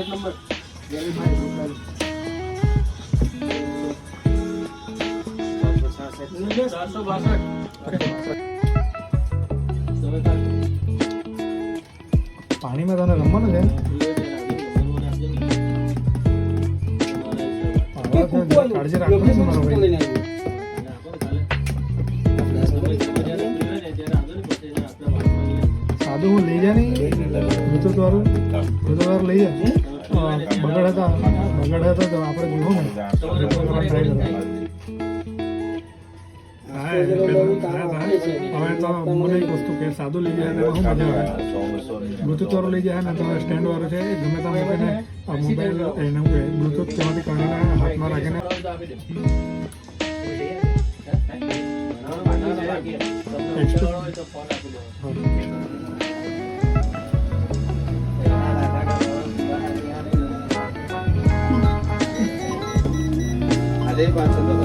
number પાણીમાં તને રમવાનું છે કાળજી રાખવાની છે મારો ભાઈ સાદું હું લઈ જા નહીં બ્લુટૂથ વાળું લઈ જા બગડ હતા તો આપણે જોવું ને ટ્રાય હવે તો મને એક વસ્તુ કે સાદું લઈ જાય શું મજા આવે બ્લુટૂથ વાળું લઈ જાય ને તો સ્ટેન્ડ વાળું છે ગમે ત્યાં મૂકીને આ મોબાઈલ એને બ્લુટૂથ તેમાંથી કાઢીને હાથમાં રાખીને અરે પાછળ